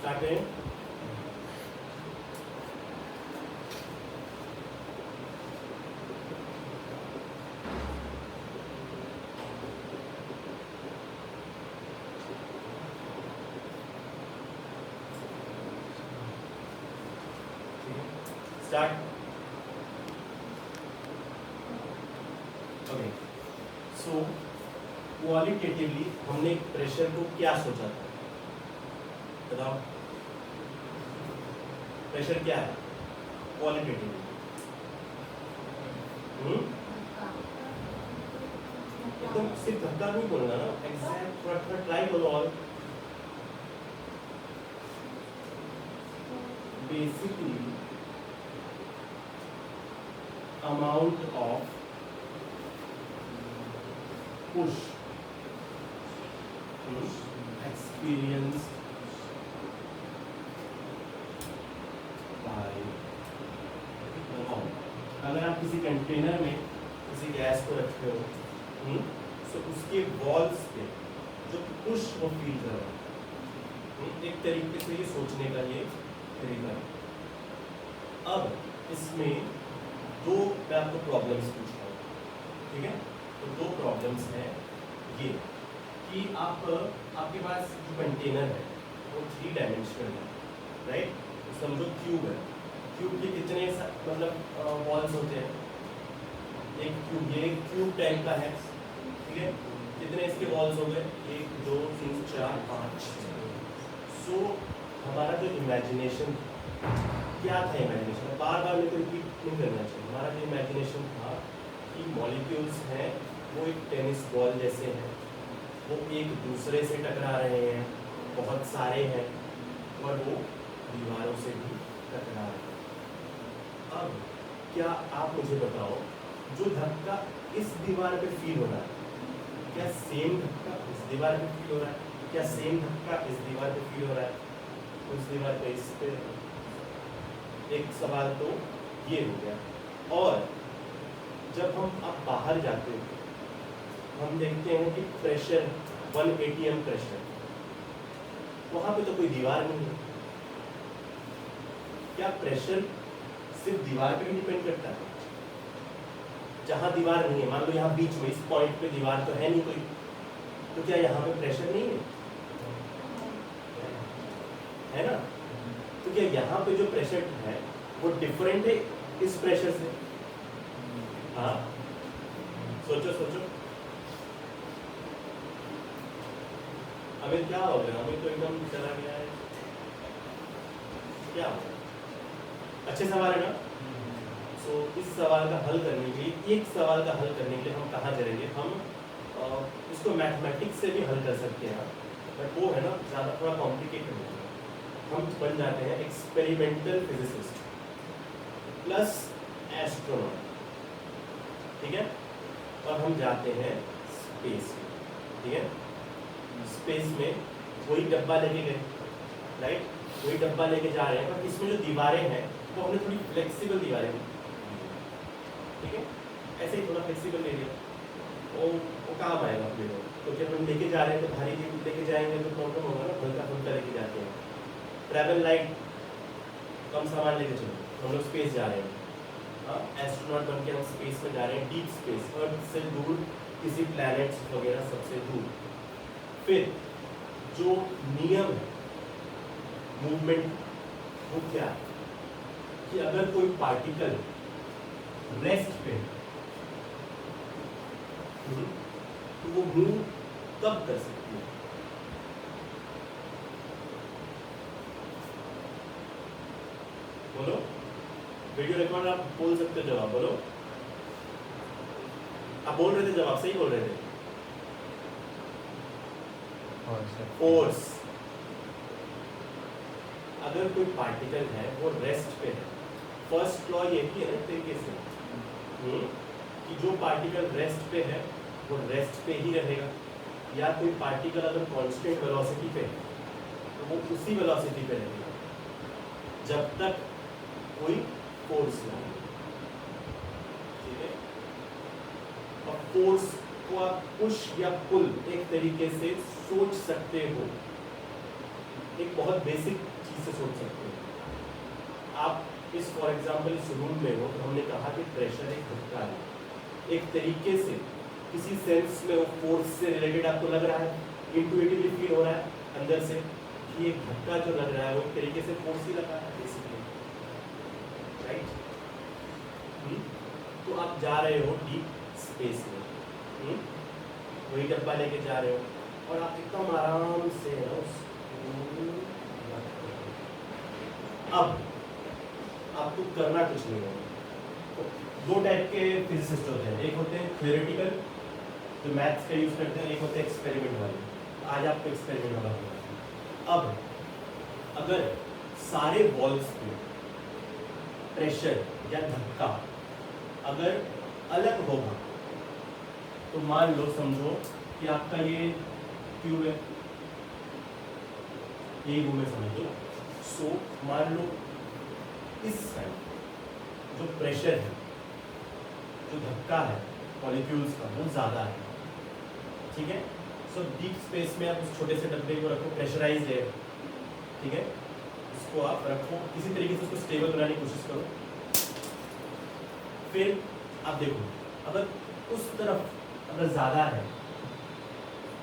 Start करें। Start. Okay, सो qualitatively हमने pressure को क्या सोचा था, बताओ। प्रेशर क्या है क्वालिटेटिवली? एकदम सिर्फ धक्का नहीं बोलना ना, एग्जैक्ट थोड़ा ट्राई करो। और basically amount of push experienced by the wall। अगर आप किसी कंटेनर में किसी गैस को रखते हो तो उसके वॉल्स पे जो पुश वो फील कर रहा है, एक तरीके से ये सोचने का ये तरीका है। अब इसमें दो मैं आपको प्रॉब्लम्स पूछ रहा हूँ, ठीक है? तो दो प्रॉब्लम्स हैं ये कि आपके पास जो कंटेनर है वो 3 डायमेंशनल है, राइट? तो समझो क्यूब है, क्यूब के कितने मतलब वॉल्स होते हैं? एक क्यूब, ये क्यूब टाइप का है, ठीक है? कितने इसके वॉल्स हो गए? 1 2 3 4 5। सो हमारा जो इमेजिनेशन क्या था, इमेजिनेशन बार बार मेरे को रिपीट नहीं करना चाहिए। हमारा जो इमेजिनेशन था कि मॉलिक्यूल्स हैं वो एक टेनिस बॉल जैसे हैं, वो एक दूसरे से टकरा रहे हैं, बहुत सारे हैं, और वो दीवारों से भी टकरा रहे हैं। अब क्या आप मुझे बताओ, जो धक्का इस दीवार पे फील हो रहा है, क्या सेम धक्का इस दीवार पे फील हो रहा है? क्या सेम धक्का इस दीवार पे फील हो रहा है? उस दीवार पे इस पे? एक सवाल तो ये हो गया। और जब हम अब बाहर जाते हैं हम देखते हैं कि प्रेशर 1 atm प्रेशर, वहां पे तो कोई दीवार नहीं है। क्या प्रेशर सिर्फ दीवार पे भी डिपेंड करता है? जहां दीवार नहीं है, मान लो यहाँ बीच में इस पॉइंट पे दीवार तो है नहीं कोई, तो क्या यहाँ पे प्रेशर नहीं है ना? तो क्या यहाँ पे जो प्रेशर है वो डिफरेंट है इस प्रेशर से? हाँ, सोचो सोचो। अभी क्या हो गया? अभी तो एकदम चला गया है, क्या हो गया? अच्छे सवाल है ना? सो इस सवाल का हल करने के लिए, एक सवाल का हल करने के लिए हम कहाँ जाएंगे? हम इसको मैथमेटिक्स से भी हल कर सकते हैं, बट वो है ना ज़्यादा थोड़ा कॉम्प्लिकेटेड होता है। हम बन जाते हैं एक्सपेरिमेंटल फिजिसिस्ट प्लस एस्ट्रोनॉट, ठीक है? और हम जाते हैं स्पेस में, ठीक है? स्पेस में वही डब्बा लेके गए, राइट? वही डब्बा लेके जा रहे हैं, पर इसमें जो दीवारें हैं वो हमने थोड़ी फ्लेक्सिबल दीवारें दी, ठीक है? ऐसे ही थोड़ा फ्लेक्सिबल ले लिया, वो काम आएगा अपने लोग। तो जब हम लेके जा रहे हैं तो भारी लेके जाएंगे तो प्रॉब्लम होगा ना, हल्का फुल्का लेके जाते हैं। ट्रैवल लाइट, कम सामान लेके चलो, हम लोग स्पेस जा रहे हैं। हाँ, एस्ट्रोनॉट बन के हम स्पेस में जा रहे हैं, डीप स्पेस, अर्थ से दूर, किसी प्लैनेट्स वगैरह सबसे दूर। फिर जो नियम है मूवमेंट, वो क्या है कि अगर कोई पार्टिकल रेस्ट पे तो वो मूव कब कर सकती है? बोलो, वीडियो रिकॉर्ड आप बोल सकते हो, जवाब बोलो। आप बोल रहे थे जवाब, सही बोल रहे थे। फोर्स। अगर कोई पार्टिकल है वो रेस्ट पे है, फर्स्ट लॉ यही है ना तरीके से कि जो पार्टिकल रेस्ट पे है वो रेस्ट पे ही रहेगा, या कोई पार्टिकल अगर कांस्टेंट वेलोसिटी पे है तो वो उसी वेलोसिटी पे रहेगा जब तक कोई फोर्स ना हो, ठीक है? और फोर्स को आप पुश या पुल एक तरीके से सोच सकते हो एक बहुत बेसिक चीज़ से सोच सकते हो आप। इस फॉर एग्जांपल इस रूम में हो तो हमने कहा कि प्रेशर एक धक्का है, एक तरीके से किसी सेंस में वो फोर्स से रिलेटेड आपको लग रहा है, इंटुइटिवली फील हो रहा है अंदर से कि एक धक्का जो लग रहा है वो एक तरीके से फोर्स ही लगा है बेसिकली, राइट। तो आप जा रहे हो डीप स्पेस में, वही डब्बा लेके जा रहे हो और आप एकदम आराम से है ना अब आपको करना कुछ नहीं है। तो दो टाइप के फिजिसिस्ट होते हैं, एक होते हैं थ्योरेटिकल जो मैथ्स का यूज करते हैं, एक होते हैं एक्सपेरिमेंट वाले। आज आपको एक्सपेरिमेंट वाला होगा। अब अगर सारे वॉल्स पे प्रेशर या धक्का अगर अलग होगा तो मान लो समझो कि आपका ये ट्यूब है, यही घूमे समझ लो। सो मान लो इस साइड जो प्रेशर है, जो धक्का है मॉलिक्यूल्स का वो ज़्यादा है, ठीक है। सो डीप स्पेस में आप उस छोटे से डब्बे को रखो, प्रेशराइज है, ठीक है। इसको आप रखो, किसी तरीके से उसको स्टेबल बनाने की कोशिश करो। फिर आप देखो अगर उस तरफ अगर ज़्यादा है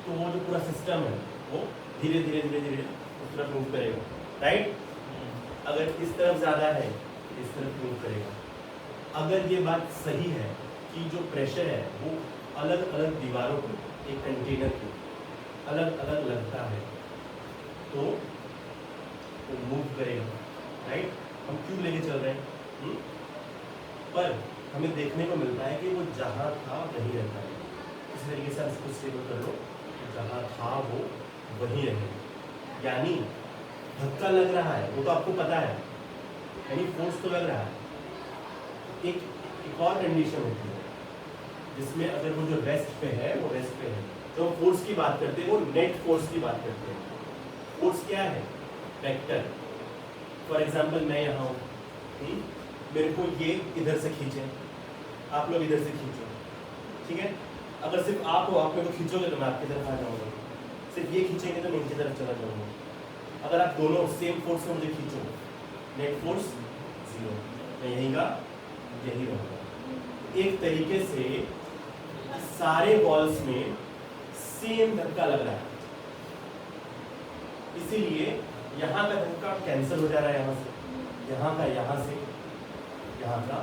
तो वो जो पूरा सिस्टम है वो धीरे धीरे धीरे धीरे उस तरफ मूव करेगा, राइट। अगर इस तरफ ज़्यादा है इस तरफ मूव करेगा। अगर ये बात सही है कि जो प्रेशर है वो अलग अलग दीवारों पर एक कंटेनर पे अलग अलग लगता है तो वो मूव करेगा, राइट। हम क्यों लेके चल रहे हैं, पर हमें देखने को मिलता है कि वो जहाँ था वहीं रहता है। इस तरीके से आप इसको स्टेबल कर लो, जहाँ था वो वहीं रहे। यानी धक्का लग रहा है वो तो आपको पता है, यानी फोर्स तो लग रहा है। एक और कंडीशन होती है जिसमें अगर वो जो रेस्ट पे है वो रेस्ट पे है। जो हम फोर्स की बात करते हैं वो नेट फोर्स की बात करते हैं। फोर्स क्या है, वेक्टर। फॉर एग्जांपल मैं यहाँ हूँ, मेरे को ये इधर से खींचे, आप लोग इधर से खींचो, ठीक है। अगर सिर्फ आप हो, आप मेरे को खींचोगे तो मैं आपकी तरफ आ जाऊँगा, सिर्फ ये खींचेंगे तो मैं इनकी तरफ चला जाऊँगा। अगर आप दोनों सेम फोर्स से मुझे खींचो, नेट फोर्स 0, मैं यहीं का यही रहूँगा। एक तरीके से सारे बॉल्स में सेम धक्का लग रहा है, इसीलिए यहाँ का धक्का कैंसिल हो जा रहा है यहाँ से, यहाँ का यहाँ से, यहाँ का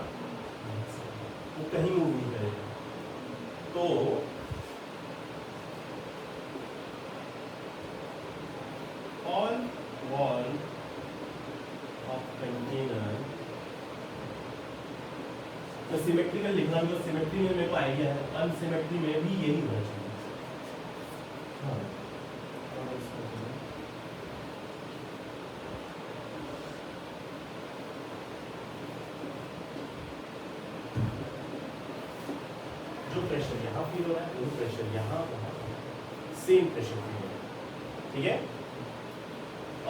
वो कहीं मूव नहीं करेगा। तो ऑल वॉल ऑफ कंटेनर, तो सिमेट्रिकल लिखना भी, तो सिमेट्री में मेरे को आइडिया है, अनसिमेट्री में भी यही होना चाहिए। हाँ, जो प्रेशर यहाँ फील हो रहा है वो प्रेशर यहाँ सेम प्रेशर फील हो रहा है, ठीक है।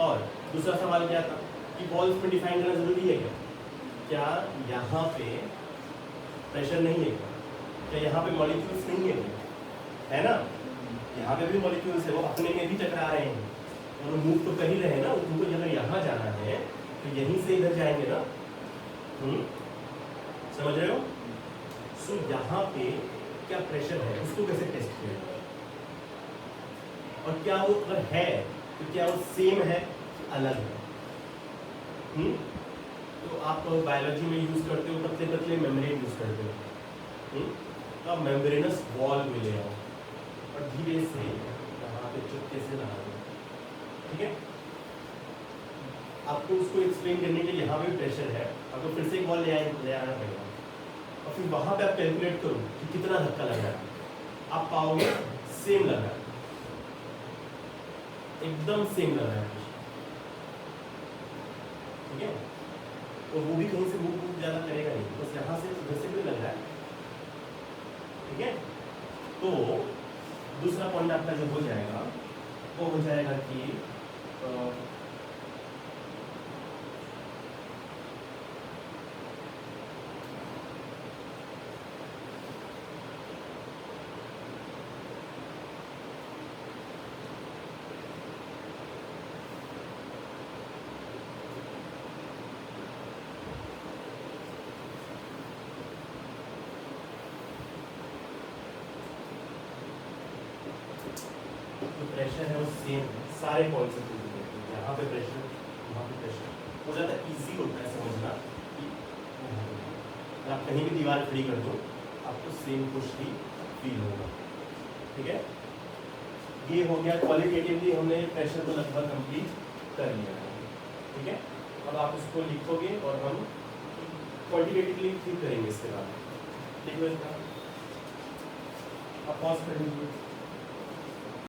और दूसरा सवाल क्या था कि बॉल्स में डिफाइन करना जरूरी है क्या यहाँ पे प्रेशर नहीं है क्या यहाँ पे मॉलिक्यूल्स नहीं है ना। यहाँ पे भी मॉलिक्यूल्स है, वो अपने में भी टकरा रहे हैं और मूव तो कर ही रहे हैं ना। उनको अगर यहाँ जाना है तो यहीं से इधर जाएंगे ना, समझ रहे हो। सो यहाँ पे क्या प्रेशर है उसको कैसे टेस्ट किया, और क्या वो अगर है तो क्या वो सेम है अलग है। तो आप बायोलॉजी में यूज करते हो पतले पतले मेम्ब्रेन यूज करते हो, तो आप मेम्ब्रेनस वॉल में ले आओ और धीरे से यहाँ पे चुपके से लगा दो, ठीक है। आपको उसको एक्सप्लेन करने के लिए यहाँ पे प्रेशर है, आपको फिर से एक वॉल ले आना पड़ेगा और फिर वहाँ पे आप कैलकुलेट करो कि कितना धक्का लग रहा है। आप पाओगे सेम लग रहा है, एकदम सेम लग रहा है, ठीक है। और वो भी कहीं से मूव ज़्यादा करेगा नहीं, बस यहाँ से इधर से भी लग रहा है, ठीक है। तो दूसरा पॉइंट आपका जो हो जाएगा वो हो जाएगा कि जो प्रेशर है वो सेम है सारे पॉइंट्स पे, यहाँ पे प्रेशर वहाँ पे प्रेशर, वो ज़्यादा इजी होता है समझना कि अगर आप कहीं भी दीवार खड़ी कर दो आपको सेम पुश ही फील होगा। ठीक है, ये हो गया क्वालिटेटिवली, हमने प्रेशर को लगभग कंप्लीट कर लिया है। ठीक है, अब आप इसको लिखोगे और हम क्वालिटेटिवली फिर करेंगे इसके बाद। लिखो इसका, आप पॉज कर लीजिए।